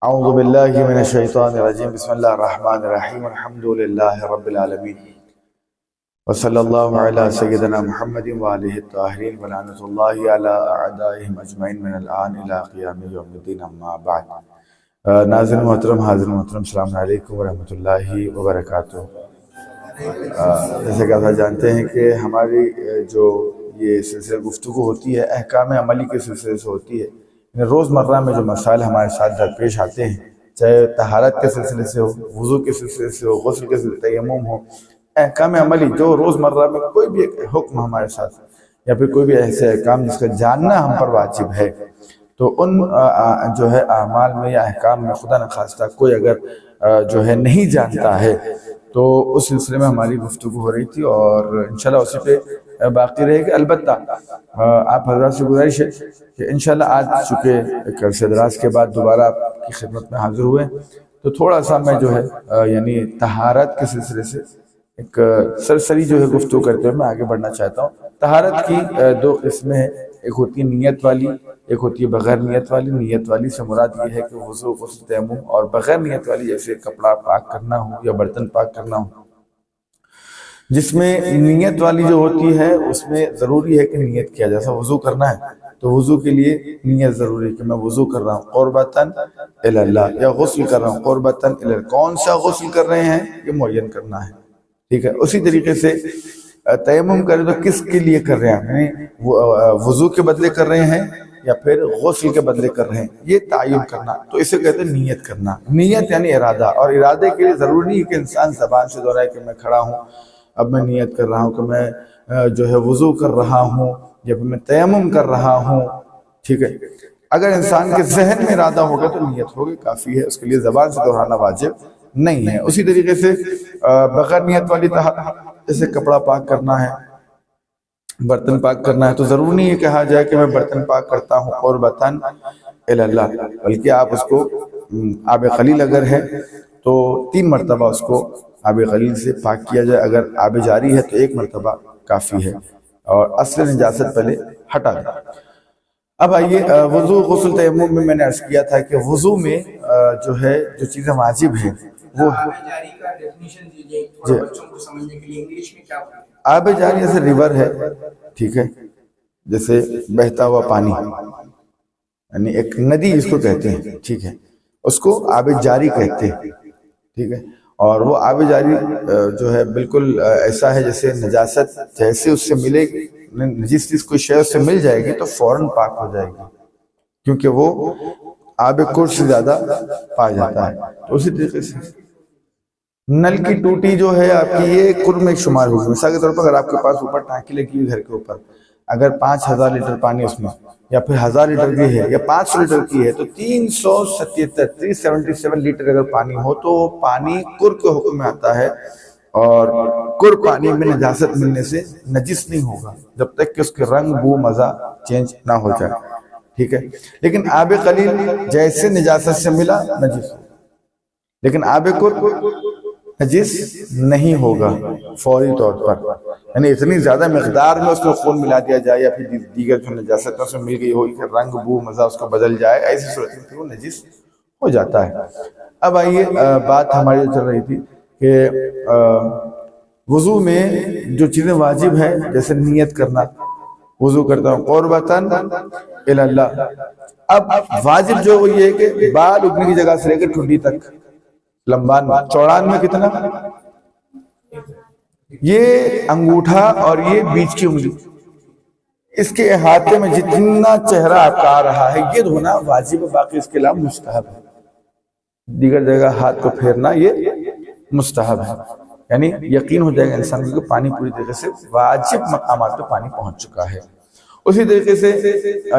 اعوذ باللہ من الشیطان الرجیم بسم اللہ الرحمن الرحیم الحمد للہ رب العالمین وصلی اللہ علی سیدنا محمد وآلہ الطاہرین ولعنۃ اللہ علی اعدائہم اجمعین من الآن الی قیام یوم الدین اما بعد۔ ناظرین محترم، حاضر محترم، السلام علیکم ورحمۃ اللہ وبرکاتہ۔ جیسے کہ آپ جانتے ہیں کہ ہماری جو یہ سلسلہ گفتگو ہوتی ہے احکام عملی کے سلسلے سے ہوتی ہے۔ روزمرہ میں جو مسائل ہمارے ساتھ درپیش آتے ہیں، چاہے طہارت کے سلسلے سے ہو، وضو کے سلسلے سے ہو، غسل کے سلسلے سے، تیمم ہو، احکام عملی جو روزمرہ میں کوئی بھی ایک حکم ہمارے ساتھ یا پھر کوئی بھی ایسے احکام جس کا جاننا ہم پر واجب ہے، تو ان جو ہے اعمال میں یا احکام میں خدا نخواستہ کوئی اگر جو ہے نہیں جانتا ہے تو اس سلسلے میں ہماری گفتگو ہو رہی تھی اور انشاءاللہ اسی پہ باقی رہے گا۔ البتہ آپ حضرات سے گزارش ہے کہ انشاءاللہ آج چونکہ ایک عرصے دراز کے بعد دوبارہ آپ کی خدمت میں حاضر ہوئے تو تھوڑا سا میں جو ہے یعنی طہارت کے سلسلے سے ایک سرسری جو ہے گفتگو کرتے ہوئے میں آگے بڑھنا چاہتا ہوں۔ طہارت کی دو قسمیں ہیں، ایک ہوتی ہے نیت والی، ایک ہوتی ہے بغیر نیت والی۔ نیت والی سے مراد یہ ہے کہ وضو، غسل، تیمم، اور بغیر نیت والی جیسے کپڑا پاک کرنا ہو یا برتن پاک کرنا ہو۔ جس میں نیت والی جو ہوتی ہے اس میں ضروری ہے کہ نیت کیا جیسا وضو کرنا ہے تو وضو کے لیے نیت ضروری ہے کہ میں وضو کر رہا ہوں قربتاً الی اللہ، یا غسل کر رہا ہوں قربتاً الی اللہ۔ کون سا غسل کر رہے ہیں یہ معین کرنا ہے، ٹھیک ہے۔ اسی طریقے سے تیمم کریں تو کس کے لیے کر رہے ہیں، یعنی وضو کے بدلے کر رہے ہیں یا پھر غسل کے بدلے کر رہے ہیں، یہ تعین کرنا، تو اسے کہتے ہیں نیت کرنا۔ نیت یعنی ارادہ، اور ارادے کے لیے ضروری نہیں ہے کہ انسان زبان سے دہرائے کہ میں کھڑا ہوں اب میں نیت کر رہا ہوں کہ میں جو ہے وضو کر رہا ہوں یا پھر میں تیمم کر رہا ہوں، ٹھیک ہے۔ اگر انسان کے ذہن میں ارادہ ہوگا تو نیت ہوگی، کافی ہے، اس کے لیے زبان سے دہرانا واجب نہیں ہے۔ اسی طریقے سے بغیر نیت والی طہارت، جیسے کپڑا پاک کرنا ہے، برتن پاک کرنا ہے، تو ضروری نہیں ہے کہا جائے کہ میں برتن پاک کرتا ہوں قربتاً الی اللہ، بلکہ آپ اس کو آب خلیل اگر ہے تو 3 مرتبہ اس کو آب خلیل سے پاک کیا جائے، اگر آب جاری ہے تو 1 مرتبہ کافی ہے، اور اصل نجاست پہلے ہٹا دیں۔ اب آئیے وضو، غسل، تیمم میں نے عرض کیا تھا کہ وضو میں جو ہے جو چیزیں واجب ہیں وہ آب جاری جیسے ریور ہے، ٹھیک ہے، جیسے بہتا ہوا پانی، یعنی ایک ندی جس کو کہتے ہیں، ٹھیک ہے، اس کو آب جاری کہتے ہیں، ٹھیک ہے۔ اور وہ آب جاری جو ہے بالکل ایسا ہے جیسے نجاست جیسے اس سے ملے گی، جس چیز کوئی شے اس سے مل جائے گی تو فوراً پاک ہو جائے گی، کیونکہ وہ آب کل سے زیادہ پا جاتا ہے۔ تو اسی طریقے سے نل کی ٹوٹی جو ہے آپ کی یہ قرب میں شمار ہوگی۔ مثال کے طور پر اگر آپ کے پاس اوپر ٹانکی لگی ہوئی گھر کے اوپر، اگر 5000 لیٹر پانی اس میں یا پھر 1000 لیٹر کی ہے یا 500 لیٹر کی ہے تو 377 لیٹر اگر پانی ہو تو پانی قرب کے حکم میں آتا ہے، اور قرب پانی میں نجاست ملنے سے نجس نہیں ہوگا جب تک کہ اس کے رنگ، بو، مزہ چینج نہ ہو جائے، ٹھیک ہے۔ لیکن آب قلیل جیسے نجاست سے ملا نجس، لیکن آب قرب نجس نہیں ہوگا فوری طور پر، یعنی اتنی زیادہ مقدار میں اس کو خون ملا دیا جائے یا پھر دیگر جو نجاستوں سے مل گئی ہو کہ رنگ، بو، مزہ اس کو بدل جائے، ایسی صورت میں وہ نجس ہو جاتا ہے۔ اب آئیے بات ہماری چل رہی تھی کہ وضو میں جو چیزیں واجب ہیں جیسے نیت کرنا، وضو کرتا ہوں قربتاً الی اللہ۔ اب واجب جو وہ یہ ہے کہ بال اگنے کی جگہ سے لے کے ٹھڈی تک، لمبان میں، چوڑان میں کتنا، یہ انگوٹھا اور یہ بیچ کی انگلی، اس کے احاطے میں جتنا چہرہ آپ کا آ رہا ہے یہ دھونا واجب ہے، باقی اس کے علاوہ مستحب ہے۔ دیگر جگہ ہاتھ کو پھیرنا یہ مستحب ہے، یعنی یقین ہو جائے گا انسان کو پانی پوری طریقے سے واجب مقامات پہ پانی پہنچ چکا ہے۔ اسی طریقے سے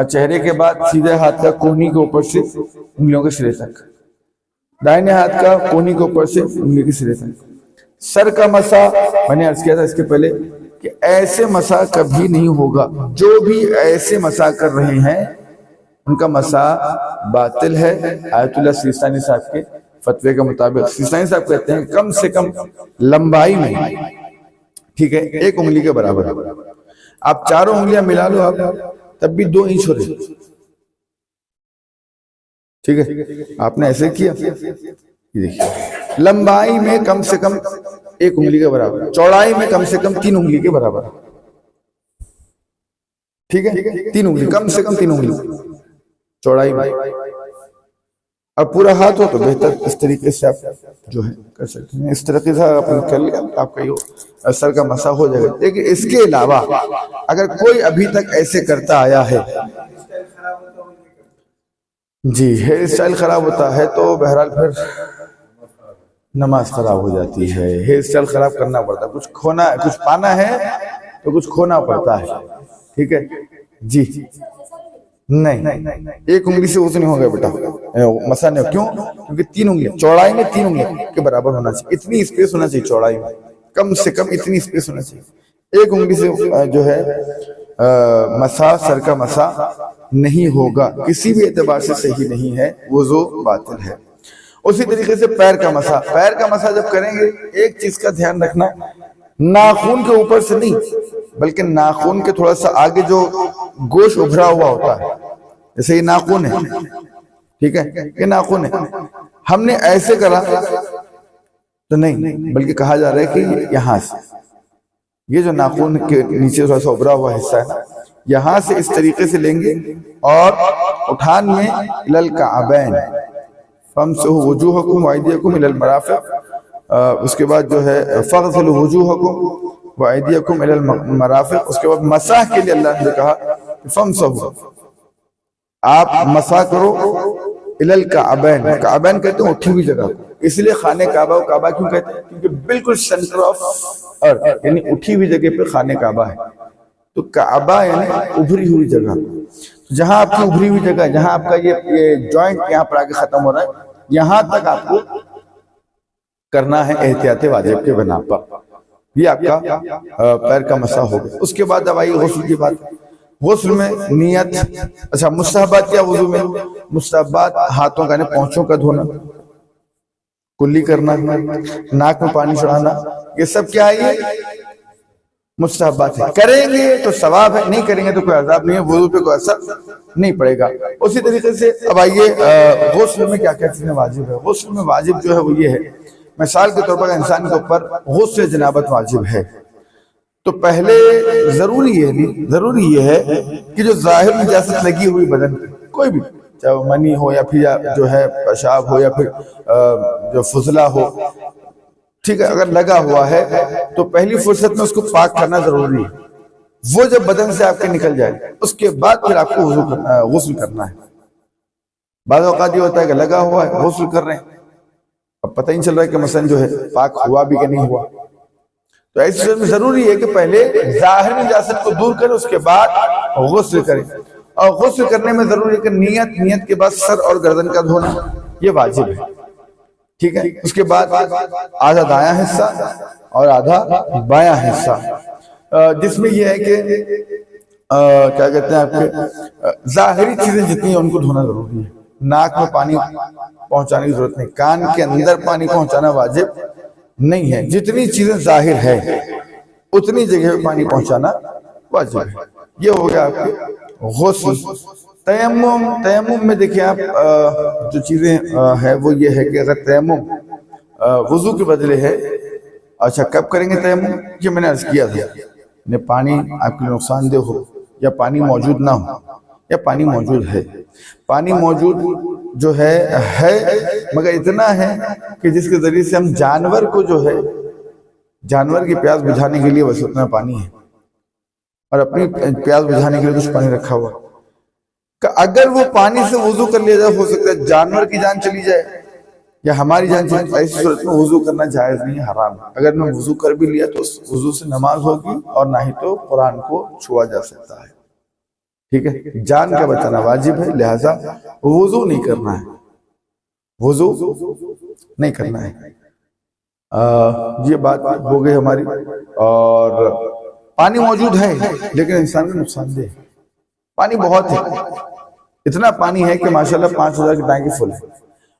چہرے کے بعد سیدھے ہاتھ کا کونی کے اوپر سے انگلیوں کے سرے تک، دائنے ہاتھ کا کونی کے اوپر سے انگلی کے سرے تک۔ سر کا مسح میں نے عرض کیا تھا اس کے پہلے کہ ایسے مسح کبھی نہیں ہوگا، جو بھی ایسے مسح کر رہے ہیں ان کا مسح باطل ہے۔ آیت اللہ سیستانی صاحب کے فتوے کے مطابق سیستانی صاحب کہتے ہیں کم سے کم لمبائی میں، ٹھیک ہے، 1 انگلی کے برابر، آپ چاروں انگلیاں ملا لو آپ تب بھی 2 انچ ہو رہے، ٹھیک ہے، آپ نے ایسے کیا، یہ دیکھیے لمبائی میں کم سے کم 1 انگلی کے برابر، چوڑائی میں کم سے کم 3 انگلی کے برابر، ٹھیک ہے، 3 انگلی کم سے کم 3 انگلی چوڑائی میں، اب پورا ہاتھ ہو تو بہتر، اس طریقے سے آپ جو ہے کر سکتے ہیں، اس طریقے سے آپ نے کر لیا، آپ کا یہ سر کا مسح ہو جائے گا۔ لیکن اس کے علاوہ اگر کوئی ابھی تک ایسے کرتا آیا ہے، جی ہیئر اسٹائل خراب ہوتا ہے تو بہرحال پھر نماز خراب ہو جاتی ہے، ہیئر اسٹائل خراب کرنا پڑتا ہے، کچھ کھونا ہے، کچھ پانا ہے تو کچھ کھونا پڑتا ہے، ٹھیک ہے جی، نہیں 1 انگلی سے اس نہیں ہوگا بیٹا، مسا نہیں، کیوں؟ کیونکہ 3 انگلی چوڑائی میں 3 انگلی کے برابر ہونا چاہیے، اتنی اسپیس ہونا چاہیے چوڑائی میں، کم سے کم اتنی اسپیس ہونا چاہیے، 1 انگلی سے جو ہے مسا، سر کا مسا نہیں ہوگا، کسی بھی اعتبار سے صحیح نہیں ہے، وضو باطل ہے۔ اسی طریقے سے پیر کا مسا، پیر کا مسا جب کریں گے ایک چیز کا دھیان رکھنا، ناخن کے اوپر سے نہیں بلکہ ناخن کے تھوڑا سا آگے جو گوشت ابھرا ہوا ہوتا ہے، جیسے یہ ناخن ہے، ٹھیک ہے، یہ ناخن ہے، ہم نے ایسے کرا تو نہیں، بلکہ کہا جا رہا ہے کہ یہاں سے یہ جو ناخن کے نیچے تھوڑا سا ابھرا ہوا حصہ ہے نا، یہاں سے اس طریقے سے لیں گے اور اٹھان میں للکعبین فامسحوا وجوہکم وایدیکم الی المرافق، اس کے بعد جو ہے فاغسلوا وجوہکم وایدیکم الی المرافق، اس کے بعد مسح کے لیے اللہ نے کہا فامسحوا، آپ مسح کرو الی الکعبین، کعبین کہتے ہیں اٹھی ہوئی جگہ کو، اس لیے خانہ کعبہ کو کعبہ کیوں کہتے ہیں؟ کیونکہ بالکل سینٹر آف ارتھ، یعنی اٹھی ہوئی جگہ پہ خانہ کعبہ ہے، تو کعبہ یعنی ابھری ہوئی جگہ، جہاں آپ کی ابھری ہوئی جگہ، جہاں آپ کا یہ جوائنٹ یہاں پر آگے ختم ہو رہا ہے، یہاں تک آپ کو کرنا ہے احتیاط واجب کے بنا پر، یہ آپ کا پیر کا مسح ہوگا۔ اس کے بعد اب آئیے غسل کی بات، غسل میں نیت، اچھا مستحبات کیا وضو میں؟ مستحبات ہاتھوں کا پونچھوں کا دھونا، کلی کرنا، ناک میں پانی چڑھانا، یہ سب کیا ہے؟ یہ مستحبات ہے، کریں گے تو ثواب ہے، نہیں کریں گے تو کوئی عذاب نہیں ہے، وضو پہ کوئی اثر نہیں پڑے گا۔ اسی طریقے سے اب آئیے غسل میں کیا کیا چیزیں واجب ہے۔ غسل میں واجب جو ہے وہ یہ ہے، مثال کے طور پر انسان کے اوپر غسل جنابت واجب ہے تو پہلے ضروری یہ ہے کہ جو ظاہر نجاست لگی ہوئی بدن کوئی بھی، چاہے وہ منی ہو یا پھر جو ہے پیشاب ہو یا پھر جو فضلہ ہو، ٹھیک ہے، اگر لگا ہوا ہے تو پہلی فرصت میں اس کو پاک کرنا ضروری ہے، وہ جب بدن سے آپ کے نکل جائے اس کے بعد پھر آپ کو غسل کرنا ہے۔ بعض اوقات یہ ہوتا ہے کہ لگا ہوا ہے غسل کر رہے ہیں، اب پتہ نہیں چل رہا ہے کہ مثلا جو ہے پاک ہوا بھی کہ نہیں ہوا، تو ایسی صورت میں ضروری ہے کہ پہلے ظاہر نجاست کو دور کریں، اس کے بعد غسل کریں، اور غسل کرنے میں ضروری ہے کہ نیت کے بعد سر اور گردن کا دھونا یہ واجب ہے، ٹھیک ہے۔ اس کے بعد آدھا دایاں حصہ اور آدھا بایاں حصہ، جس میں یہ ہے کہ کیا کہتے ہیں آپ کے ظاہری چیزیں جتنی ہیں ان کو دھونا ضروری ہے، ناک میں پانی پہنچانے کی ضرورت نہیں، کان کے اندر پانی پہنچانا واجب نہیں ہے، جتنی چیزیں ظاہر ہے اتنی جگہ پانی پہنچانا واجب ہے۔ یہ ہو گیا آپ کے غسل۔ تیمم میں دیکھیں آپ جو چیزیں ہیں وہ یہ ہے کہ اگر تیمم وضو کے بدلے ہے، اچھا کب کریں گے تیمم؟ یہ میں نے عرض کیا تھا، پانی آپ کے نقصان دہ ہو یا پانی موجود نہ ہو یا پانی موجود ہے، پانی موجود جو ہے مگر اتنا ہے کہ جس کے ذریعے سے ہم جانور کو جو ہے، جانور کی پیاس بجھانے کے لیے بس اتنا پانی ہے، اور اپنی پیاس بجھانے کے لیے کچھ پانی رکھا ہوا، کہ اگر وہ پانی سے وضو کر لیا جائے، ہو سکتا ہے جانور کی جان چلی جائے یا ہماری جان چلی جائے، ایسی صورت میں وضو کرنا جائز نہیں ہے، حرام ہے۔ اگر میں وضو کر بھی لیا تو اس وضو سے نماز ہوگی اور نہ ہی تو قرآن کو چھوا جا سکتا ہے، ٹھیک ہے، جان کا بچانا واجب ہے، لہٰذا وضو نہیں کرنا ہے، وضو نہیں کرنا ہے۔ یہ بات ہو گئی ہماری، اور پانی موجود ہے لیکن انسان کو نقصان دہ ہے، پانی بہت ہے، اتنا پانی ہے کہ ماشاءاللہ 5000 کی ٹینکی فل ہے،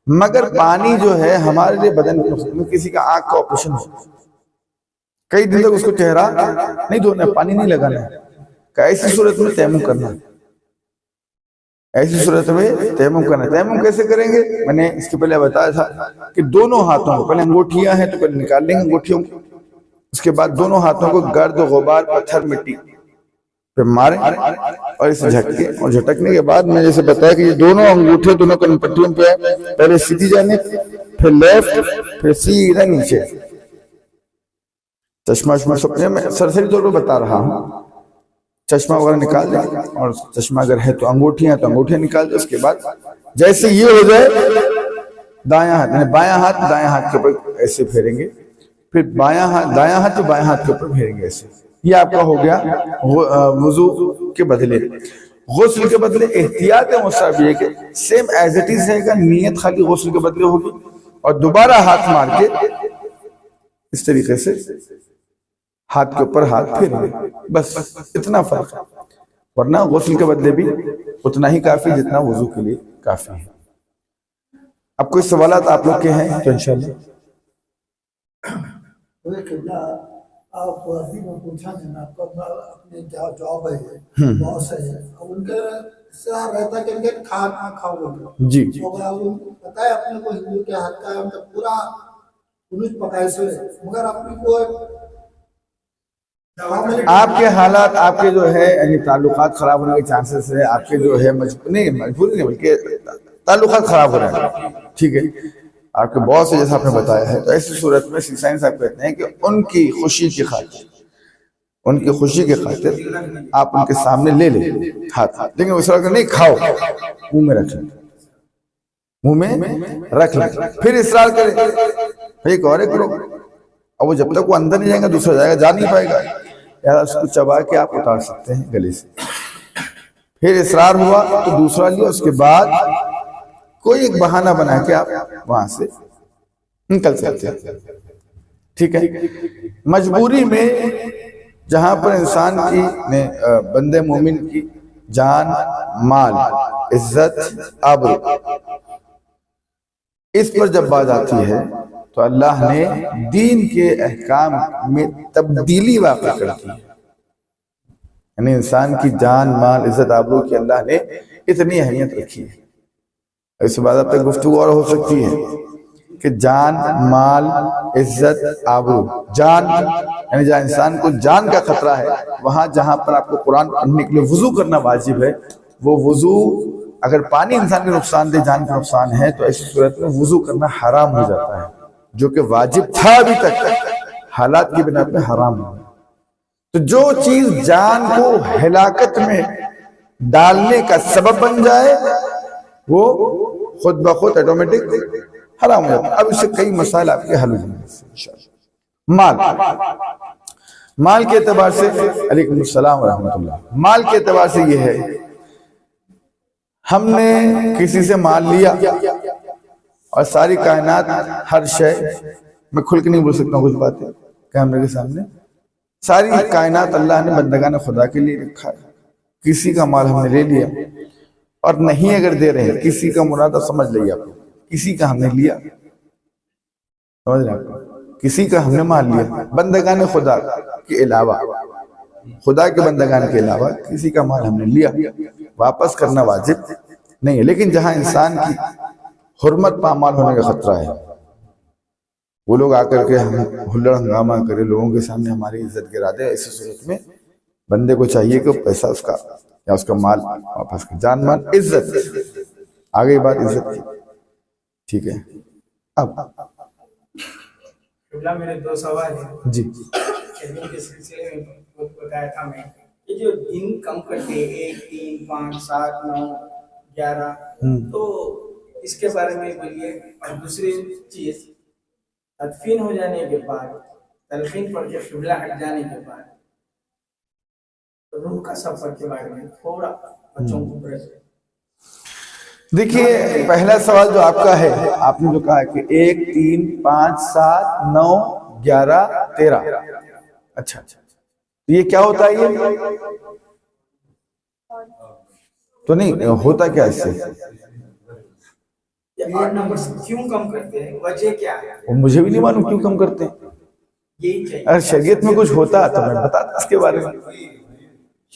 مگر پانی جو ہے ہمارے لیے بدن میں کسی کا آنکھ کا آپریشن ہو، کئی دن تک اس کو چہرہ نہیں دھونا، پانی نہیں لگانا ہے، کہ ایسی صورت میں تیمم کرنا ہے۔ ایسی صورت میں تیمم کرنا. تیمم کیسے کریں گے؟ میں نے اس کے پہلے بتایا تھا کہ دونوں ہاتھوں کو پہلے انگوٹھیاں ہیں تو پہلے نکال لیں گے انگوٹھیوں کو، اس کے بعد دونوں ہاتھوں کو گرد غبار پتھر مٹی پہ ماریں اور اسے جھٹکیں، اور جھٹکنے کے بعد میں جیسے بتایا کہ یہ دونوں انگوٹھے دونوں کن پٹیوں پہ پہلے سیدھی جانب، پھر لیفٹ، پھر سیدھا نیچے. چشمہ سپنے میں سرسری طور پہ بتا رہا ہوں. چشمہ وغیرہ نکال دیں، اور چشمہ اگر ہے تو انگوٹھیاں نکال دیں. اس کے بعد جیسے یہ ہو جائے دایاں ہاتھ یعنی بایاں ہاتھ کے اوپر ایسے پھیریں گے، پھر دایاں ہاتھ تو بایاں ہاتھ کے اوپر پھیریں گے ایسے. یہ آپ کا ہو گیا وضو کے بدلے. غسل کے بدلے احتیاط مصاب یہ کہ سیم ایز اٹ از رہے گا، نیت خالی غسل کے بدلے ہوگی، اور دوبارہ ہاتھ مار کے اس طریقے سے ہاتھ کے اوپر ہاتھ پھیریں گے. بس اتنا فرق ہے، ورنہ غسل کے بدلے بھی اتنا ہی کافی جتنا وضو کے لیے کافی ہے. اب کوئی سوالات آپ لوگ کے ہیں تو انشاءاللہ. آپ ابھی میں پوچھا نہیں، آپ کا اپنے جاب ہے باس ہے، ان کا اس طرح رہتا ہے کہ کھانا کھاؤ گے جی پتا ہے اپنے کو ہندو کے ہاتھ کا ان کا پورا انوج پکائے سے، مگر اپنی کو آپ کے حالات آپ کے جو ہے یعنی تعلقات خراب ہونے کے چانسز ہے، آپ کے جو ہے مجبوری نہیں بلکہ تعلقات خراب ہو رہے ہیں. ٹھیک ہے، آپ کے باس ہے جیسا آپ نے بتایا ہے، تو ایسی صورت میں سائن صاحب کہتے ہیں کہ ان کی خوشی کی خاطر آپ ان کے سامنے لے لیں ہاتھ، لیکن اس طرح نہیں کھاؤ، منہ میں رکھ لیں. پھر اصرار کریں ایک اور کرو، اور وہ جب تک وہ اندر نہیں جائے گا دوسرا جائے گا، جا نہیں پائے گا، یا اس کو چبا کے آپ اتار سکتے ہیں گلے سے. پھر اصرار ہوا تو دوسرا لیا، اس کے بعد کوئی ایک بہانہ بنا کے آپ وہاں سے نکل سکتے ہیں. ٹھیک ہے، مجبوری میں جہاں پر انسان کی بندے مومن کی جان، مال، عزت، آبرو اس پر جب بات آتی ہے تو اللہ نے دین کے احکام میں تبدیلی واقع کر دی. یعنی انسان کی جان، مال، عزت، آبرو کی اللہ نے اتنی اہمیت رکھی ہے. اس کے بعد اب تک گفتگو اور ہو سکتی ہے کہ جان، مال، عزت، آبرو. جان یعنی جہاں انسان کو جان کا خطرہ ہے، وہاں جہاں پر آپ کو قرآن پڑھنے کے لیے وضو کرنا واجب ہے، وہ وضو اگر پانی انسان کے نقصان دہ جان کا نقصان ہے تو ایسی صورت میں وضو کرنا حرام ہو جاتا ہے، جو کہ واجب تھا ابھی تک، حالات کی بنا پہ حرام ہو. تو جو چیز جان کو ہلاکت میں ڈالنے کا سبب بن جائے وہ خود بخود آٹومیٹک حرام ہو جاتا ہے. اب اس سے کئی مسائل آپ کے حل ہوں گے. مال کے اعتبار سے علیکم السلام ورحمۃ اللہ. مال کے اعتبار سے یہ ہے، ہم نے کسی سے مال لیا اور ساری کائنات ہر شے، میں کھل کے نہیں بول سکتا ہوں کچھ باتیں کیمرے کے سامنے، ساری کائنات اللہ نے بندگان خدا کے لیے رکھا ہے. کسی کا مال ہم نے لے لیا اور نہیں اگر دے رہے ہیں، کسی کا مراد سمجھ لئیے آپ، کسی کا ہم نے لیا، سمجھ رہے ہیں، کسی کا ہم نے مال لیا بندگان خدا کے علاوہ، خدا کے بندگان کے علاوہ کسی کا مال ہم نے لیا، واپس کرنا واجب نہیں ہے. لیکن جہاں انسان کی حرمت پامال ہونے کا خطرہ ہے، وہ لوگ آ کر کے ہلڑ ہنگامہ کرے، لوگوں کے سامنے ہماری عزت گرا دے، اس صورت میں بندے کو چاہیے کہ پیسہ اس کا یا اس کا مال واپس کر. جان، مال، عزت، آگے بات عزت کی. ٹھیک ہے، اب میرے دو سوال ہیں. جی علم کے سلسلے میں بتایا تھا میں کہ جو دن کم کرتے 1، 3، 5، 7، 9، 11 تو اس کے بارے میں بولیے. اور دوسری چیز، تدفین ہو جانے کے بعد، تلقین پڑھ کے قبلہ ہٹ جانے کے بعد روح کا سفر کے بارے میں تھوڑا بچوں کو برس. دیکھیے، پہلا سوال جو آپ کا ہے، آپ نے جو کہا کہ 1، 3، 5، 7، 9، 11، 13. اچھا، یہ کیا ہوتا ہے؟ یہ تو نہیں ہوتا کیا اس سے؟ یہ نمبر کیوں کم کرتے ہیں، وجہ کیا ہے؟ مجھے بھی نہیں معلوم کیوں کم کرتے ہیں. یہی چاہیے. اگر شریعت میں کچھ ہوتا تو میں بتاتا اس کے بارے میں.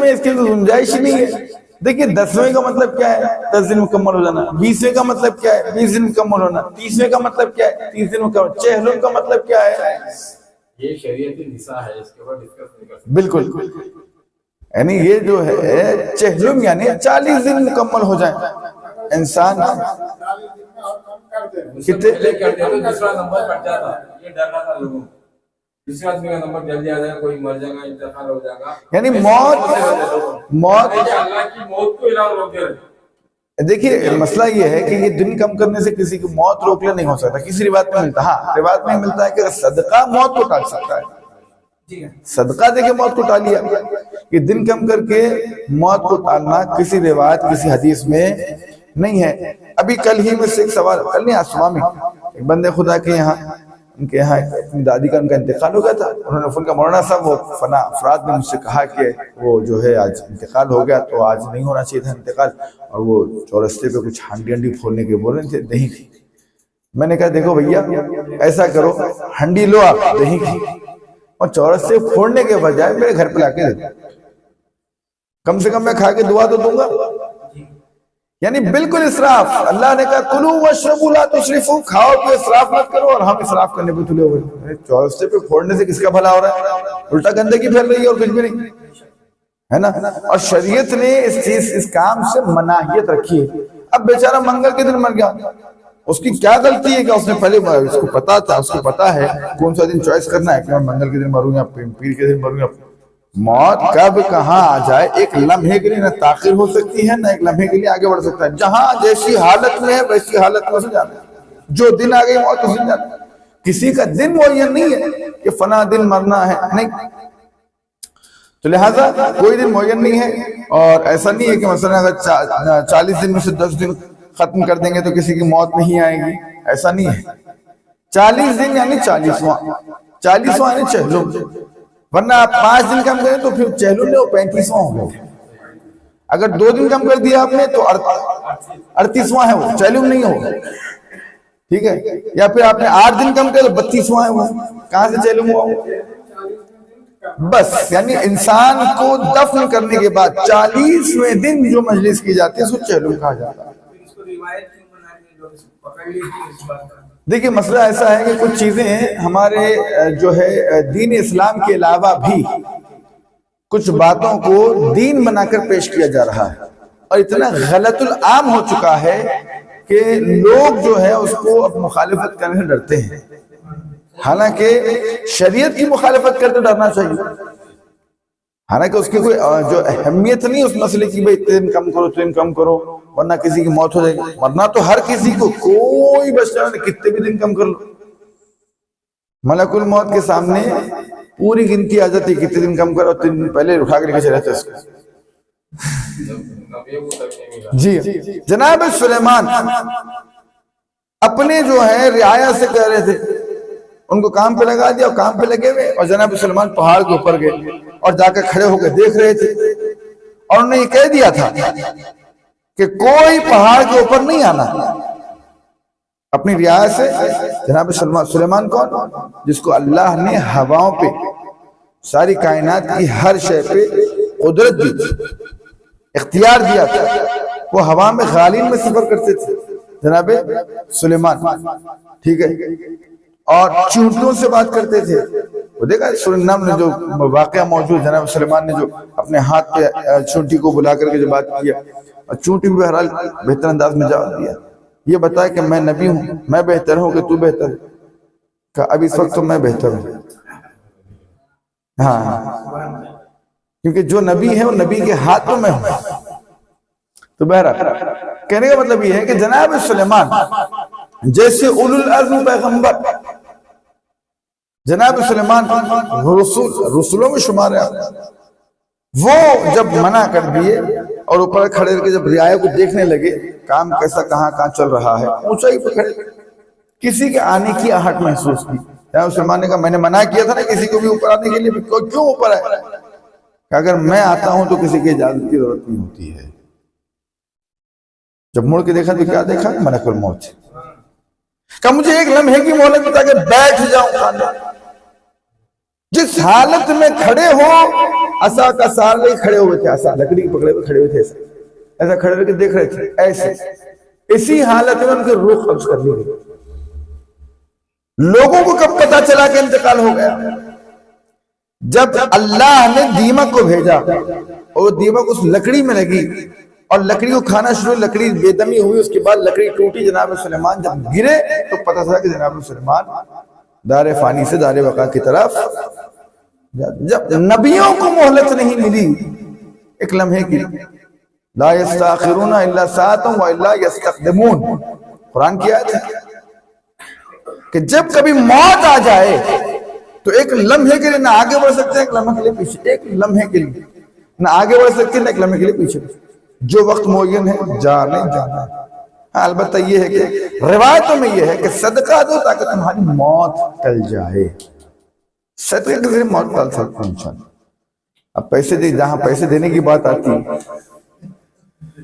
میں اس کی تو گنجائش ہی نہیں ہے. دیکھیے 10ویں کا مطلب کیا ہے؟ 10 دن مکمل ہو جانا. 20ویں کا مطلب کیا ہے؟ 20 دن مکمل ہونا. 30ویں کا مطلب کیا ہے؟ 30 دن مکمل. چہلم کا مطلب کیا ہے؟ یہ شریعت نساء ہے، اس کے بعد ڈسکس نہیں کر سکتے. بالکل. یعنی یہ جو ہے چہلم یعنی 40 دن مکمل ہو جائیں انسان. کتنے پہلے کرتے تو دوسرا نمبر کٹ جاتا، یہ ڈرنا تھا لوگوں کو. دوسرے آدمی کا نمبر جلدی آ جائے گا، کوئی مر جائے گا، انتقال ہو جائے گا. یعنی موت اللہ کی موت کو علاوہ روک دے. دیکھیے مسئلہ یہ ہے کہ یہ دن کم کرنے سے کسی کی موت روکنا نہیں ہو سکتا. کسی روایت میں ملتا، ہاں روایت میں ملتا ہے کہ صدقہ موت کو ٹال سکتا ہے. صدقہ دے کے موت کو ٹالیا. کہ دن کم کر کے موت کو ٹالنا کسی روایت کسی حدیث میں نہیں ہے. ابھی کل ہی میں سے ایک سوال، کل نہیں آج صبح میں ایک بندے خدا کے یہاں، ان کے یہاں اپنی دادی کا ان کا انتقال ہو گیا تھا. انہوں نے ان کا مولانا صاحب وہ فنا افراد نے مجھ سے کہا کہ وہ جو ہے آج انتقال ہو گیا تو آج نہیں ہونا چاہیے تھا انتقال. اور وہ چورستے پہ کچھ ہنڈی پھولنے کے بول رہے تھے دہی کی. میں نے کہا دیکھو بھیا ایسا کرو، ہنڈی لو آپ دہی کی، اور چورستے پھوڑنے کے بجائے میرے گھر پہ لا کے دے، کم سے کم میں کھا کے دعا تو دوں گا. یعنی بالکل اسراف. اللہ نے کہا کلوا واشربوا لا تسرفوا، کھاؤ تو اسراف مت کرو، اور ہم اسراف کرنے پہ تلے ہوئے. چورستے پہ پھوڑنے سے کس کا بھلا ہو رہا ہے؟ الٹا گندگی پھیل رہی ہے اور کچھ بھی نہیں ہے نا. اور شریعت نے اس کام سے مناہیت رکھی ہے. اب بیچارہ منگل کے دن مر گیا، اس کی کیا غلطی ہے کہ اس نے پہلے اس کو پتا تھا، اس کو پتا ہے کون سا دن چوائس کرنا ہے کہ میں منگل کے دن مروں یا پیر کے دن مروں. یا موت کب کہاں آ جائے ایک لمحے کے لیے نہ تاخیر ہو سکتی ہے نہ ایک لمحے کے لیے آگے بڑھ سکتا ہے. جہاں جیسی حالت میں ہے ویسی حالت میں اسے جانا ہے. جو دن آ گئی موت اسے جانا ہے. کسی کا دن معین نہیں ہے کہ فلاں دن مرنا ہے، نہیں. تو لہٰذا کوئی دن معین نہیں ہے. اور ایسا نہیں ہے کہ مثلا اگر 40 دن میں سے 10 دن ختم کر دیں گے تو کسی کی موت نہیں آئے گی، ایسا نہیں ہے. 40 دن یعنی 40واں یعنی چہلم. ورنہ آپ 5 دن کم کریں تو پھر چہلم نے وہ 35واں ہو گیا. اگر 2 دن کم کر دیا آپ نے تو 38واں ہے، وہ چہلم نہیں ہوگا. ٹھیک ہے. یا پھر آپ نے 8 دن کم کر تو 32واں ہے، وہ کہاں سے چہلم ہوا؟ بس یعنی انسان کو دفن کرنے کے بعد 40ویں دن جو مجلس کی جاتی ہے اس کو چہلم کہا جاتا ہے. دیکھیے مسئلہ ایسا ہے کہ کچھ چیزیں ہمارے جو ہے دین اسلام کے علاوہ بھی کچھ باتوں کو دین بنا کر پیش کیا جا رہا ہے، اور اتنا غلط العام ہو چکا ہے کہ لوگ جو ہے اس کو اب مخالفت کرنے سے ڈرتے ہیں. حالانکہ شریعت کی مخالفت کرتے ڈرنا چاہیے. حالانکہ اس کی کوئی جو اہمیت نہیں اس مسئلے کی، بھئی اتنے کم کرو اتنے کم کرو ورنہ کسی کی موت ہو جائے گی. مرنا تو ہر کسی کو، کوئی بچہ نہیں، کتنے بھی دن کم کر لو. ملک الموت کے سامنے پوری گنتی آ جاتی، کتنے دن کم کرو، 3 دن پہلے اٹھا کے لے کے چلے جاتے اس کو. جی جناب سلیمان اپنے جو ہے رعایا سے کہہ رہے تھے، ان کو کام پہ لگا دیا اور کام پہ لگے ہوئے، اور جناب سلیمان پہاڑ کے اوپر گئے اور جا کر کھڑے ہو کے دیکھ رہے تھے. اور انہوں نے یہ کہہ دیا تھا کہ کوئی پہاڑ کے اوپر نہیں آنا. اپنی رعایا سے جناب سلیمان کون؟ جس کو اللہ نے ہواؤں پہ، ساری کائنات کی ہر شے پہ قدرت دی تھی، اختیار دیا تھا. وہ ہوا میں غالین میں سفر کرتے تھے جناب سلیمان. ٹھیک ہے. اور چونٹیوں سے بات کرتے تھے. وہ دیکھا سورنام نے جو واقعہ موجود، جناب سلیمان نے جو اپنے ہاتھ پہ چونٹی کو بلا کر کے جو بات کیا، اور چونٹی بھی بہرحال بہتر انداز میں جواب دیا. یہ بتایا کہ میں نبی ہوں، میں بہتر ہوں کہ تو بہتر ہے؟ کہا اب اس وقت تو میں بہتر ہوں. ہاں کیونکہ جو نبی ہے وہ نبی کے ہاتھوں میں ہوں. تو بہرحال کہنے کا مطلب یہ ہے کہ جناب سلیمان جیسے اولو العزم پیغمبر، جناب سلیمان رسولوں میں شمار ہے، وہ جب منع کر دیے اور اوپر کھڑے کے جب رعایا کو دیکھنے لگے کام کیسا کہاں چل رہا ہے، اونچائی پہ کھڑے، کسی کے آنے کی آہٹ محسوس کی. جناب سلیمان نے کہا میں نے منع کیا تھا نا کسی کو بھی اوپر آنے کے لیے، کیوں اوپر آئے؟ کہ اگر میں آتا ہوں تو کسی کی اجازت کی ضرورت نہیں ہوتی ہے. جب مڑ کے دیکھا تو کیا دیکھا؟ ملک الموت. کہ مجھے ایک لمحے کی مہلت بتا کے بیٹھ جاؤں خاندان. جس حالت میں کھڑے ہو عصا کا سہارا لے کھڑے ہوئے تھے، عصا لکڑی پکڑے ہوئے کھڑے ہوئے تھے، ایسا کھڑے ہوئے دیکھ رہے تھے، ایسے اسی حالت میں ان کی روح قبض کر لی گئی۔ لوگوں کو کب پتا چلا کہ انتقال ہو گیا؟ جب اللہ نے دیمک کو بھیجا اور وہ دیمک اس لکڑی میں لگی اور لکڑی کو کھانا شروع، لکڑی بے دمی ہوئی، اس کے بعد لکڑی ٹوٹی، جناب سلیمان جب گرے تو پتا چلا کہ جناب سلیمان دار فانی سے دار بقا کی طرف۔ جب نبیوں کو مہلت نہیں ملی ایک لمحے کی، لا یستاخرون الا ساعۃ والا یستقدمون، قرآن کی آیت ہے کہ جب کبھی موت آ جائے تو ایک لمحے کے لیے نہ آگے بڑھ سکتے ہیں، ایک لمحے کے لیے پیچھے، ایک لمحے کے لیے نہ آگے بڑھ سکتے ہیں نہ ایک لمحے کے لیے پیچھے۔ جو وقت معین ہے جانا ہے۔ ہاں البتہ یہ ہے کہ روایتوں میں یہ ہے کہ صدقہ دو تاکہ تمہاری موت ٹل جائے، صدقے کے ذریعے موت ٹل سکتے ہیں انشاءاللہ۔ اب پیسے دے، جہاں پیسے دینے کی بات آتی ہے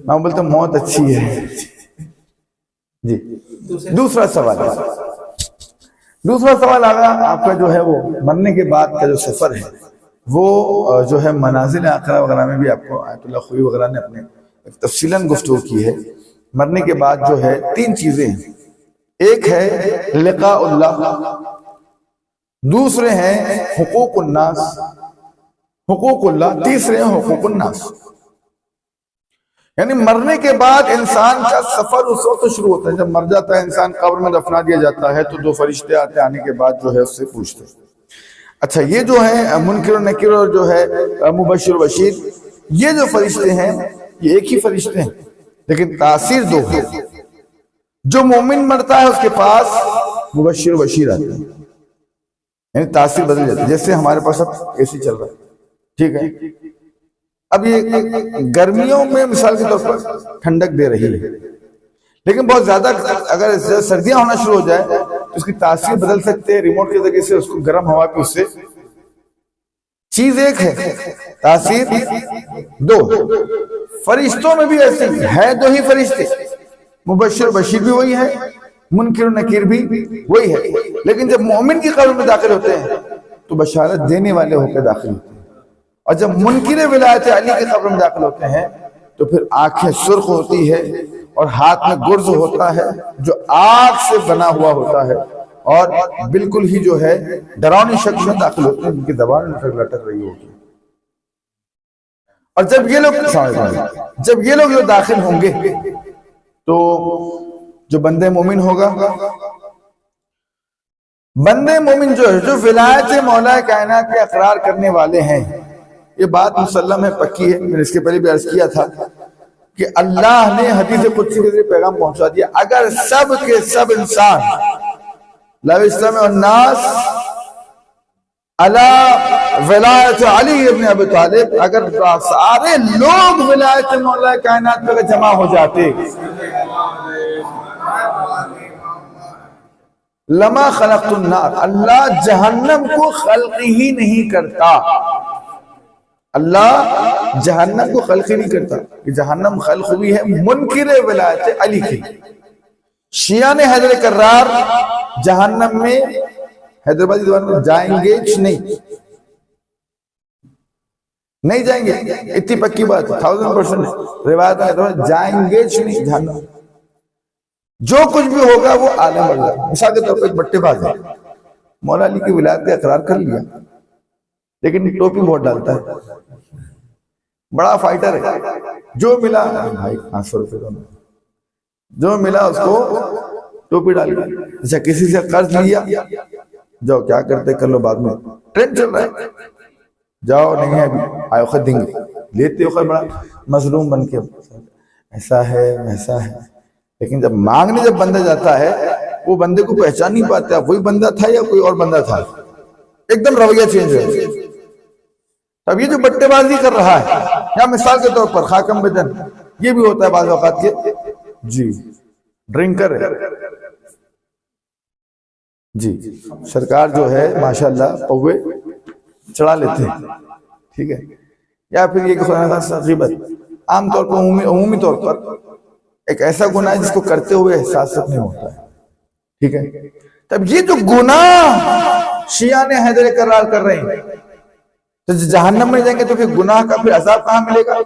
میں بولتا ہوں موت اچھی ہے۔ جی دوسرا سوال آگا آپ کا جو ہے وہ مرنے کے بعد کا جو سفر ہے وہ جو ہے منازل آخرہ وغیرہ میں بھی آپ کو آیت اللہ خوئی وغیرہ نے اپنے تفصیلاً گفتگو کی ہے۔ مرنے کے بعد جو ہے تین چیزیں ہیں، ایک ہے لقاء اللہ، دوسرے ہیں حقوق الناس، حقوق اللہ، تیسرے ہیں حقوق الناس۔ یعنی مرنے کے بعد انسان کا سفر اس وقت شروع ہوتا ہے جب مر جاتا ہے انسان، قبر میں دفنا دیا جاتا ہے تو دو فرشتے آتے، آنے کے بعد جو ہے اس سے پوچھتے ہیں اچھا یہ جو ہے منکر و نکیر اور جو ہے مبشر و بشیر، یہ جو فرشتے ہیں یہ ایک ہی فرشتے ہیں لیکن تاثیر دو ہے۔ جو مومن مرتا ہے اس کے پاس مبشر و بشیر آتے ہیں، یعنی تاثیر بدل جاتی ہے۔ جیسے ہمارے پاس اب اے سی چل رہا ہے، ٹھیک ہے، اب یہ گرمیوں میں مثال کے طور پر ٹھنڈک دے رہی ہے، لیکن بہت زیادہ اگر سردیاں ہونا شروع ہو جائے تو اس کی تاثیر بدل سکتے ہیں، ریموٹ کے ذریعے سے اس کو گرم ہوا پہ اس سے۔ چیز ایک ہے، تاثیر دو۔ فرشتوں میں بھی ایسے ہے، دو ہی فرشتے، مبشر بشیر بھی وہی ہے، منکر و نکیر بھی وہی ہے، لیکن جب مومن کی قبر میں داخل ہوتے ہیں تو بشارت دینے والے ہو کے داخل ہوتے ہیں، اور جب منکر ولایت علی کی قبر میں داخل ہوتے ہیں تو پھر آنکھیں سرخ ہوتی ہے اور ہاتھ میں گرز ہوتا ہے جو آگ سے بنا ہوا ہوتا ہے، اور بالکل ہی جو ہے ڈراؤنی شکل میں داخل ہوتے ہیں، ان کی زبان لٹک رہی ہوگی۔ اور جب یہ لوگ جو داخل ہوں گے تو جو بندے مومن ہوگا، بندے مومن جو ہے جو ولایت مولا کائنات کے اقرار کرنے والے ہیں، یہ بات مسلم ہے، پکی ہے، میں نے اس کے پہلے بھی عرض کیا تھا کہ اللہ نے حدیث قدسی کے ذریعے پیغام پہنچا دیا، اگر سب کے سب انسان لو اجتمع الناس علی ولایت علی ابن ابی طالب، اگر سارے لوگ ولایت مولا کائنات پر جمع ہو جاتے لما خلقت النار، اللہ جہنم کو خلق ہی نہیں کرتا، اللہ جہنم کو خلق ہی نہیں کرتا، کہ جہنم خلق ہوئی ہے منکر ولایت علی کی۔ شیعہ نے حیدر کرار جہنم میں حیدرآبادی زبان میں جائیں گے نہیں جائیں گے، اتنی پکی بات ہے، 1000% روایت ہے، جائیں گے نہیں جہنم۔ جو کچھ بھی ہوگا وہ عالم اللہ، مثال کے طور پر ایک بٹے باز ہے، مولا علی کی ولایت کا اقرار کر لیا لیکن ٹوپی بہت ڈالتا ہے، بڑا فائٹر ہے، جو ملا بھائی 500 روپے جو ملا اس کو ٹوپی ڈال دی۔ اچھا کسی سے قرض لیا، جاؤ کیا کرتے کر لو بعد میں، ٹرینڈ چل رہا ہے، جاؤ نہیں ہے ابھی آئے وقت دیں گے، لیتے وقت بڑا مظلوم بن کے ایسا ہے ویسا ہے، لیکن جب مانگنے جب بندہ جاتا ہے وہ بندے کو پہچان نہیں پاتا وہی بندہ تھا یا کوئی اور بندہ تھا، ایک دم رویہ چینج ہے۔ اب یہ جو بٹے بازی کر رہا ہے، یا مثال کے طور پر خاکم بدن، یہ بھی ہوتا ہے بعض اوقات کے جی ڈرنکر ہے جی، سرکار جو ہے ماشاءاللہ پوے چڑھا لیتے ہیں، ٹھیک ہے، یا پھر یہ کہ غیبت عام طور پر عمومی طور پر ایک ایسا گناہ ہے جس کو کرتے ہوئے احساس نہیں ہوتا ہے، ٹھیک ہے۔ تب یہ جو گناہ شیعہ نے حیدر کرار کر رہے ہیں، تو جہنم میں جائیں گے تو پھر گناہ کا پھر عذاب کہاں ملے گا؟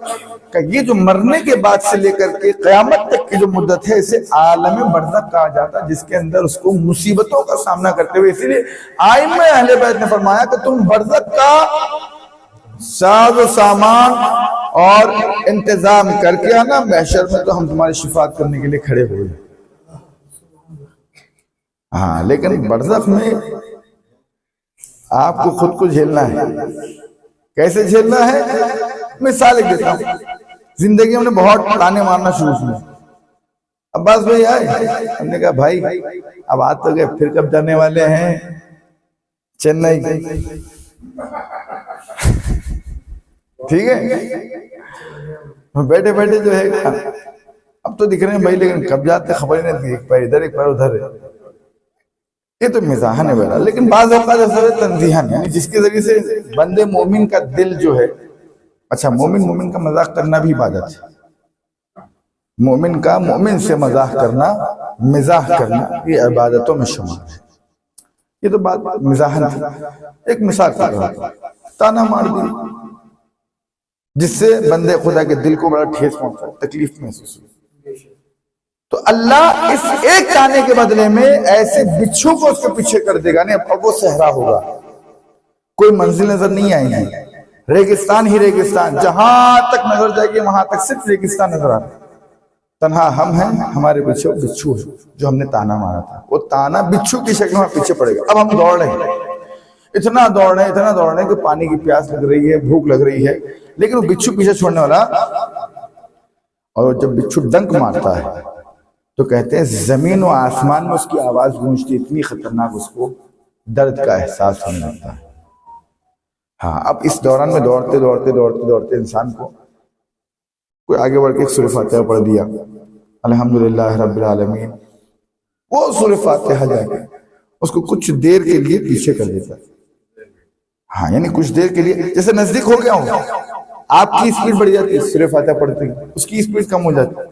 کہ یہ جو مرنے کے بعد سے لے کر کے قیامت تک کی جو مدت ہے اسے عالم برزخ کہا جاتا ہے، جس کے اندر اس کو مصیبتوں کا سامنا کرتے ہوئے، اسی لیے ائمہ اہل بیت نے فرمایا کہ تم برزخ کا ساز و سامان اور انتظام کر کے آنا، محشر میں تو ہم تمہاری شفاعت کرنے کے لیے کھڑے ہوئے۔ ہاں لیکن برزخ میں آپ کو خود کو جھیلنا ہے۔ کیسے جھیلنا ہے؟ مثال ایک دیتا ہوں، زندگی میں بہت تانے مارنا شروع کیا، عباس بھائی آئے، ہم نے کہا بھائی اب آج تو گئے، پھر کب جانے والے ہیں؟ چنئی۔ ٹھیک ہے، بیٹھے بیٹھے جو ہے اب تو دکھ رہے ہیں بھائی، لیکن کب جاتے خبر نہیں تھی، ایک پیر ادھر ایک پیر ادھر ہے۔ یہ تو مزاحن ہے بہرحال، لیکن بعض اوقات ایسا ہے تنزیحن، یعنی جس کے ذریعے سے بندے مومن کا دل جو ہے، اچھا مومن کا مذاق کرنا بھی عبادت ہے، مومن کا مومن سے مزاح کرنا، مزاح کرنا یہ عبادتوں میں شمار ہے۔ یہ تو بات مزاحن تھی۔ ایک مثال کا تانا مار دی جس سے بندے خدا کے دل کو بڑا ٹھیس پہنچا، تکلیف محسوس ہوئی، تو اللہ اس ایک تانے کے بدلے میں ایسے بچھو کو اس کے پیچھے کر دے گا، نہیں اب وہ صحرا ہوگا، کوئی منزل نظر نہیں آئے گی، ریگستان ہی ریگستان، جہاں تک نظر جائے گی وہاں تک صرف ریگستان نظر آ رہا ہے، تنہا ہم ہیں، ہمارے پیچھے بچھو ہے جو ہم نے تانا مارا تھا، وہ تانا بچھو کی شکل میں پیچھے پڑے گا۔ اب ہم دوڑ رہے ہیں، اتنا دوڑ رہے ہیں کہ پانی کی پیاس لگ رہی ہے، بھوک لگ رہی ہے، لیکن وہ بچھو پیچھے چھوڑنے والا، اور جب بچھو ڈنک مارتا ہے تو کہتے ہیں زمین و آسمان میں اس کی آواز گونجتی، اتنی خطرناک اس کو درد کا احساس ہونے لگتا ہے۔ ہاں اب اس دوران میں دوڑتے انسان کو کوئی آگے بڑھ کے سورہ فاتحہ پڑھ دیا، الحمدللہ رب العالمین، وہ سورہ فاتحہ جا کے اس کو کچھ دیر کے لیے پیچھے کر دیتا ہے۔ ہاں یعنی کچھ دیر کے لیے، جیسے نزدیک ہو گیا ہوں، آپ کی سپیڈ بڑھ جاتی ہے سورہ فاتحہ پڑھتے ہیں، اس کی سپیڈ کم ہو جاتی ہے،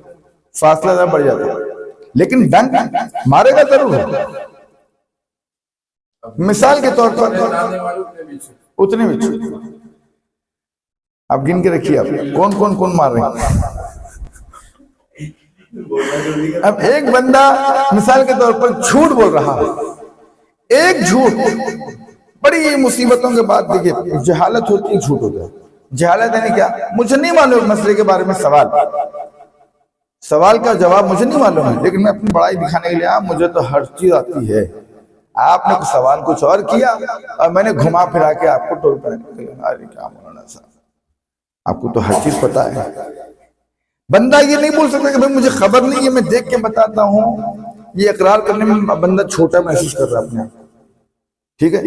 فاصلہ زیادہ بڑھ جاتا ہے، لیکن ڈنک مارے گا ضرور۔ مثال کے طور پر اتنے بچھو آپ گن کے رکھیے، آپ کون مار رہے ہیں۔ اب ایک بندہ مثال کے طور پر جھوٹ بول رہا ہے، ایک جھوٹ بڑی مصیبتوں کے بعد، دیکھیے جہالت ہوتی ہے، جھوٹ ہوتا ہے۔ جہالت یعنی کیا؟ مجھے نہیں معلوم مسئلے کے بارے میں، سوال کا جواب مجھے نہیں معلوم ہے، لیکن میں اپنی بڑائی دکھانے کے لیے مجھے تو ہر چیز آتی ہے۔ آپ نے سوال کچھ اور کیا اور میں نے گھما پھرا کے آپ کو ٹول کر کیا مولانا صاحب، آپ کو تو ہر چیز پتا ہے۔ بندہ یہ نہیں بول سکتا کہ بھائی مجھے خبر نہیں ہے، میں دیکھ کے بتاتا ہوں، یہ اقرار کرنے میں بندہ چھوٹا محسوس کر رہا ہے اپنے آپ، ٹھیک ہے،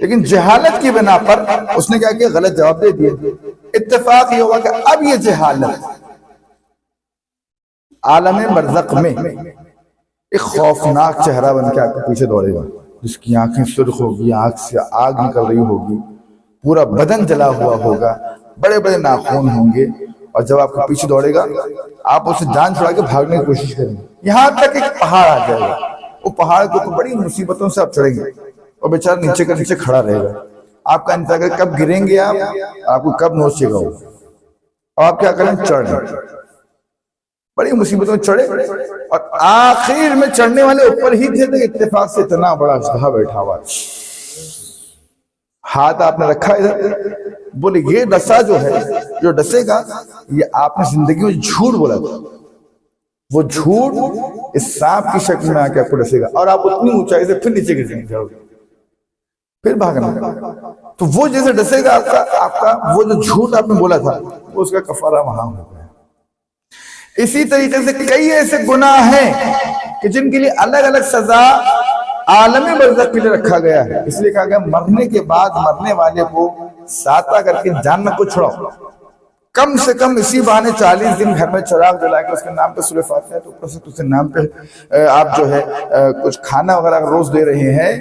لیکن جہالت کی بنا پر اس نے کیا کیا؟ غلط جواب دے دیا۔ اتفاق یہ ہوا کہ اب یہ جہالت عالم برزخ میں ایک خوفناک چہرہ بن کے آپ کے پیچھے دوڑے گا، جس کی آنکھیں سرخ ہوگی، آنکھ سے آگ نکل رہی ہوگی، پورا بدن جلا ہوا ہوگا، بڑے بڑے ناخون ہوں گے، اور جب آپ کے پیچھے دوڑے گا آپ اسے جان چھڑا کے بھاگنے کی کوشش کریں گے، یہاں تک ایک پہاڑ آ جائے گا، وہ پہاڑ کو بڑی مصیبتوں سے آپ چڑھیں گے، اور بیچارہ نیچے کا نیچے کھڑا رہے گا، آپ کا انتظار کریں کب گریں گے، آپ کو کب نوچے گا وہ، اور آپ کیا کریں؟ چڑھ رہے، بڑی مصیبتوں چڑھے، اور آخر میں چڑھنے والے اوپر ہی تھے تو اتفاق سے اتنا بڑا اژدہا بیٹھا ہوا، ہاتھ آپ نے رکھا ادھر، بولے یہ ڈسا جو ہے، جو ڈسے گا، یہ آپ نے زندگی میں جھوٹ بولا تھا، وہ جھوٹ اس سانپ کی شکل میں آ کے آپ کو ڈسے گا، اور آپ اتنی اونچائی سے پھر نیچے گر جائیں گے، پھر بھاگنا۔ تو وہ جیسے ڈسے گا آپ کا وہ جو جھوٹ آپ نے بولا تھا، وہ اس کا کفارہ وہاں ہوگا۔ اسی طریقے سے کئی ایسے گناہ ہیں کہ جن کے لیے الگ الگ سزا عالم برزخ کے لیے رکھا گیا ہے، اس لیے کہا گیا مرنے کے بعد مرنے والے کو ساتھ کر کے جان نہ کو چھڑاؤ، کم سے کم اسی بہانے 40 دن گھر میں چراغ جلا کے اس کے نام پہ سورہ فاتحہ ہے، تو اوپر سے اس کے نام پہ آپ جو ہے کچھ کھانا وغیرہ روز دے رہے ہیں،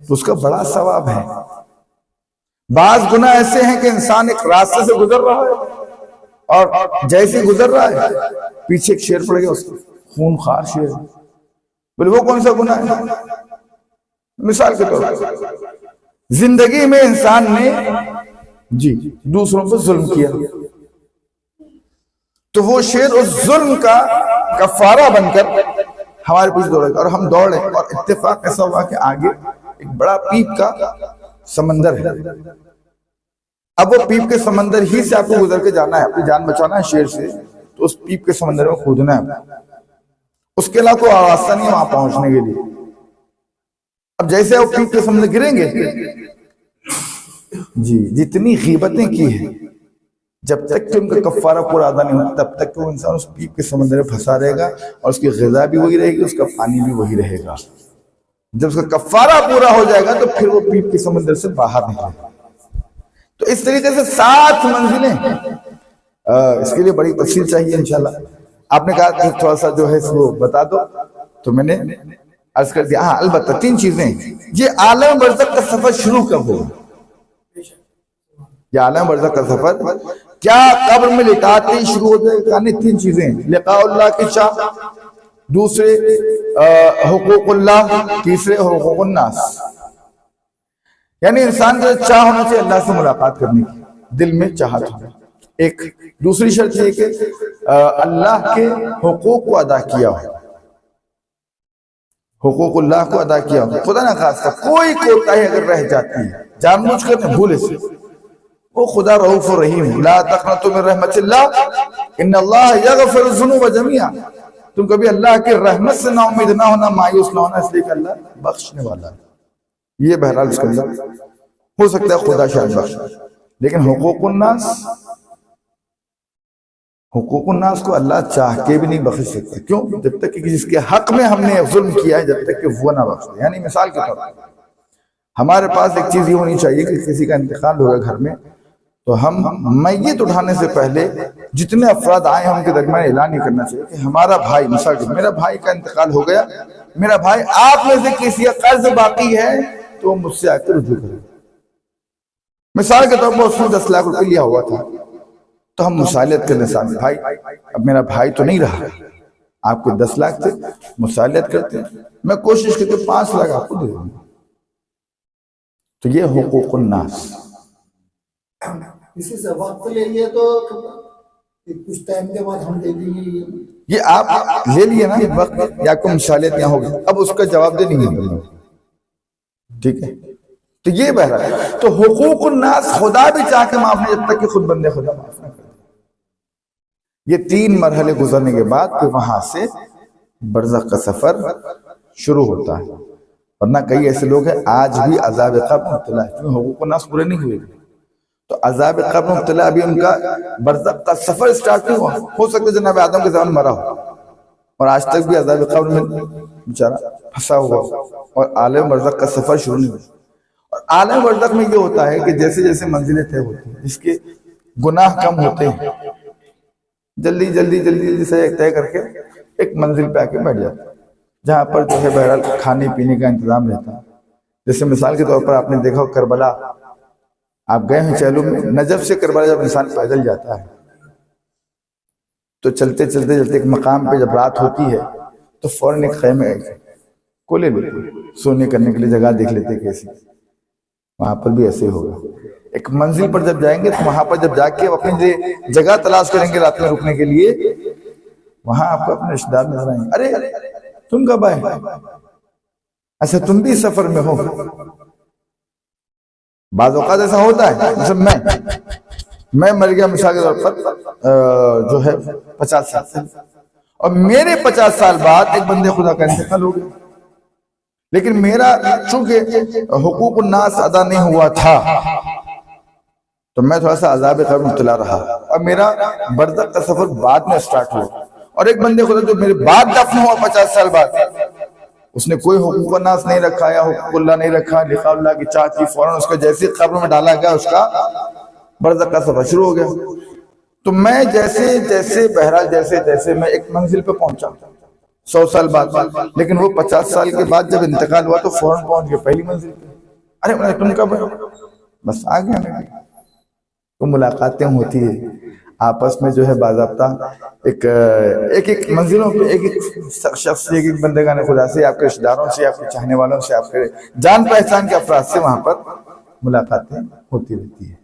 تو اس کا بڑا ثواب ہے۔ بعض گناہ ایسے ہیں کہ انسان ایک راستے سے گزر رہا ہے، اور جیسے گزر رہا ہے پیچھے ایک شیر پڑ گیا، اس کو خون خار شیر، بولے وہ کون سا گناہ ہے؟ مثال کے طور پر زندگی میں انسان نے جی دوسروں پر ظلم کیا تو وہ شیر اس ظلم کا کفارہ بن کر ہمارے پیچھے دوڑے گا اور ہم دوڑے، اور اتفاق ایسا ہوا کہ آگے ایک بڑا پیپ کا سمندر ہے. اب وہ پیپ کے سمندر ہی سے آپ کو گزر کے جانا ہے، اپنی جان بچانا ہے شیر سے، تو اس پیپ کے سمندر میں کودنا ہے. اس کے علاوہ کوئی راستہ نہیں ہے وہاں پہنچنے کے لیے. اب جیسے وہ پیپ کے سمندر گریں گے جی جتنی غیبتیں کی ہیں جب تک کہ ان کا کفارہ پورا ادا نہیں ہوتا تب تک کہ وہ انسان اس پیپ کے سمندر میں پھنسا رہے گا اور اس کی غذا بھی وہی رہے گی، اس کا پانی بھی وہی رہے گا. جب اس کا کفارہ پورا ہو جائے گا تو پھر وہ پیپ کے سمندر سے باہر نکلے گا. تو اس طریقے سے 7 منزلیں. اس کے لیے بڑی تفصیل چاہیے انشاءاللہ. آپ نے کہا کہ تھوڑا سا جو ہے اس کو بتا دو، تو میں نے عرض کر دیا. ہاں البتہ 3 چیزیں. یہ عالم برزخ کا سفر شروع کب ہوگا؟ یہ عالم برزخ کا سفر کیا قبر میں لٹاتے ہی شروع ہو جائے گا؟ یعنی 3 چیزیں: لقاء اللہ کی چاہ، دوسرے حقوق اللہ، تیسرے حقوق الناس. یعنی انسان کا چاہ ہونا چاہیے اللہ سے ملاقات کرنے کی، دل میں چاہت ہونا ایک. دوسری شرط یہ کہ اللہ کے حقوق کو ادا کیا ہو، حقوق اللہ کو ادا کیا ہو. خدا نہ خواستہ کوئی کوتاہی اگر رہ جاتی ہے جان بوجھ کر نہ بھولے سے، وہ خدا رؤوف الرحیم. لا تقنطوا من رحمت اللہ ان اللہ یغفر الذنوب جميعا. تم کبھی اللہ کی رحمت سے نا امید نہ ہونا، مایوس نہ ہونا، اس لیے کہ اللہ بخشنے والا ہے. یہ بہرحال اس کے اندر ہو سکتا ہے خدا شاید بخش. لیکن حقوق الناس، حقوق الناس کو اللہ چاہ کے بھی نہیں بخش سکتا. کیوں؟ جب تک کہ جس کے حق میں ہم نے ظلم کیا ہے جب تک کہ وہ نہ بخش دے. یعنی مثال کے طور پر ہمارے پاس ایک چیز یہ ہونی چاہیے کہ کسی کا انتقال ہوگا گھر میں، تو ہم میت اٹھانے سے پہلے جتنے افراد آئے ہیں ان کے درمیان اعلان نہیں کرنا چاہیے کہ ہمارا بھائی، مثال کے میرا بھائی کا انتقال ہو گیا، میرا بھائی آپ میں سے کسی کا قرض باقی ہے تو مجھ سے آ کر رجوع کرے. مثال کے طور پر اس نے 10 لاکھ روپے لیا ہوا تھا تو ہم مسالیت کرنے سامنے، بھائی اب میرا بھائی تو نہیں رہا، آپ کو 10 لاکھ تھے، مسالیت کرتے ہیں، میں کوشش کرتے 5 لاکھ آپ کو دے دوں گا. تو یہ حقوق الناس. کسی سے وقت لے لیے تو کچھ ٹائم کے بعد ہم دے دیں گے. یہ آپ لے لیے نا وقت، یا کوئی مثالیت یہاں ہوگی، اب اس کا جواب دے نہیں ہے. ٹھیک ہے، تو یہ بہرحال. تو حقوق الناس خدا بھی چاہ کے معاف نہیں جب تک کہ خود بندے خدا معاف نہ کرتے. یہ 3 مرحلے گزرنے کے بعد پھر وہاں سے برزخ کا سفر شروع ہوتا ہے. ورنہ کئی ایسے لوگ ہیں آج بھی عذاب قبر مبتلا ہے، کیونکہ حقوق الناس پورے نہیں ہوئے. تو عذاب قبر مبتلا، ابھی ان کا برزخ کا سفر سٹارٹ نہیں ہوا. ہو سکتا ہے جناب آدم کے زمان مرا ہو اور آج تک بھی عذاب قبر میں بیچارہ پھنسا ہوا اور عالم برزخ کا سفر شروع نہیں ہوا. اور عالم برزخ میں یہ ہوتا ہے کہ جیسے جیسے منزلیں طے ہوتی ہیں، جس کے گناہ کم ہوتے ہیں، جلدی جلدی جلدی جلدی سے طے کر کے ایک منزل پہ آ کے بیٹھ جاتا ہے جہاں پر جو ہے بہرحال کھانے پینے کا انتظام رہتا ہے. جیسے مثال کے طور پر آپ نے دیکھا ہو کربلا، آپ گئے ہیں چہلم میں، نجف سے کربلا جب انسان پیدل جاتا ہے تو چلتے چلتے چلتے ایک مقام پہ جب رات ہوتی ہے تو فوراً ایک خیمے کو لے لیتے، سونے کرنے کے لیے جگہ دیکھ لیتے کیسی. وہاں پر بھی ایسے ہوگا. ایک منزل پر جب جائیں گے تو وہاں پر جب جا کے اپنی جگہ تلاش کریں گے رات میں رکنے کے لیے، وہاں آپ کو اپنے رشتہ دار نظر آئیں گے. ارے تم کب آئے؟ اچھا تم بھی سفر میں ہو. بعض اوقات ایسا ہوتا ہے، جیسے میں مر گیا مثال کے طور پر جو ہے 50 سال سے، اور میرے 50 سال بعد ایک بندے خدا کا انتقال ہو گیا، لیکن میرا چونکہ حقوق الناس ادا نہیں ہوا تھا تو میں تھوڑا سا عذاب قبر مبتلا رہا، اور میرا برزخ کا سفر بعد میں سٹارٹ ہوا. اور ایک بندے خدا جو میرے بعد دفن ہوا 50 سال بعد، اس نے کوئی حقوق الناس نہیں رکھا یا حقوق اللہ نہیں رکھا، لقاء اللہ کی چاہت کی، فوراً اس کا جیسے قبر میں ڈالا گیا اس کا برزخ کا سفر شروع ہو گیا. تو میں جیسے جیسے بہرحال جیسے جیسے میں ایک منزل پہ پہنچا 100 سال بعد، لیکن وہ 50 سال کے بعد جب انتقال ہوا تو فوراً پہنچ گیا پہلی منزل پہ. ارے تم کب؟ بس آ گیا. تو ملاقاتیں ہوتی ہے. آپس میں جو ہے باضابطہ ایک منزلوں پہ ایک شخص سے، ایک بندگان خدا سے، آپ کے رشتہ داروں سے، آپ کے چاہنے والوں سے، آپ کے جان پہچان کے افراد سے وہاں پر ملاقاتیں ہوتی رہتی ہے.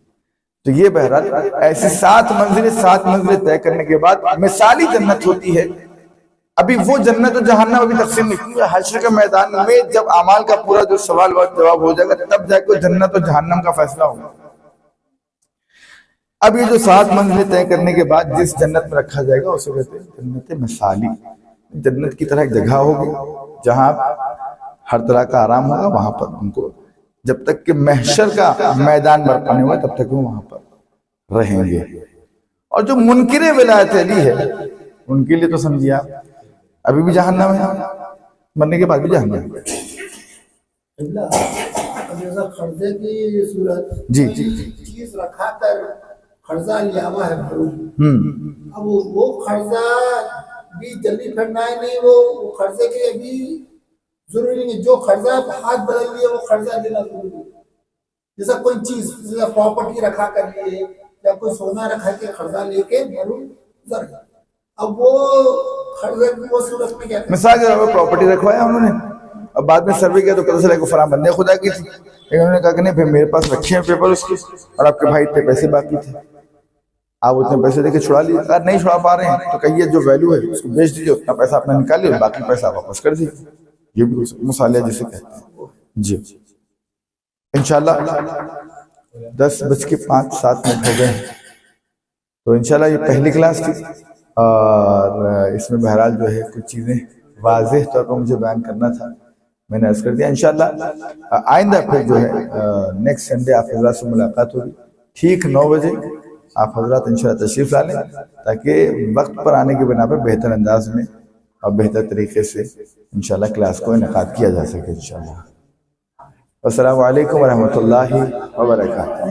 تو یہ بہرحال ایسی 7 منزلیں طے کرنے کے بعد مثالی جنت ہوتی ہے. ابھی وہ جنت و جہنم ابھی تقسیم نہیں. حشر کے میدان میں جب اعمال کا پورا جو سوال جواب ہو جائے گا تب جا کے جنت و جہنم کا فیصلہ ہوگا. اب یہ جو 7 منزلیں طے کرنے کے بعد جس جنت میں رکھا جائے گا اسے کہتے ہیں جنت مثالی. جنت کی طرح ایک جگہ ہوگی جہاں ہر طرح کا آرام ہوگا. وہاں پر ان کو جب تک کہ محشر کا میدان برپا نہیں ہوا تب تک وہ وہاں پر رہیں گے. اور جو منکر ولایت علی ہے ان کے لیے تو سمجھیے آپ ابھی بھی جہنم ہے، مرنے کے بعد بھی جہنم ہے. قرضے کی صورت جی چیز رکھا کر قرضہ لیا ہوا ہے اب وہ قرضہ بھی جلدی پھرنا ہے نہیں، وہ قرضے کے بھی ضروری نہیں. جو قرضہ ہاتھ بدل لیے وہ قرضہ دینا ضروری ہے. جیسا کوئی چیز جیسا پراپرٹی رکھا کر لیے یا کوئی سونا رکھا کے قرضہ لے کے گزر گیا. اب وہ قرضے کی وہ صورت میں کیا مثال کے طور پر پراپرٹی رکھوایا انہوں نے، اب بعد میں سروے کیا تو پتہ چلا کہ فلاں بندے خدا کی تھی، لیکن انہوں نے کہا کہ نہیں پھر میرے پاس رکھے ہیں پیپر اس کے اور آپ کے بھائی اتنے پیسے باقی تھے، آپ اتنے پیسے دے کے چھڑا لیے. اگر نہیں چھڑا پا رہے ہیں تو کہیے جو ویلیو ہے اس کو بیچ دیجیے، اتنا پیسہ آپ نے نکالیے اور باقی پیسہ واپس کر دیجیے. یہ بھی مثال ہے جسے کہتے ہیں. جی انشاءاللہ 10:05 ہو گئے ہیں. تو انشاءاللہ یہ پہلی کلاس تھی اور اس میں بہرحال جو ہے کچھ چیزیں واضح طور پر مجھے بیان کرنا تھا، میں نے عرض کر دیا. انشاءاللہ آئندہ پھر جو ہے نیکسٹ سنڈے آپ حضرات سے ملاقات ہوگی ٹھیک 9 بجے. آپ حضرات انشاءاللہ تشریف لا لیں تاکہ وقت پر آنے کے بنا پر بہتر انداز میں اور بہتر طریقے سے انشاءاللہ کلاس کو انعقاد کیا جا سکے انشاءاللہ. السلام علیکم ورحمۃ اللہ وبرکاتہ.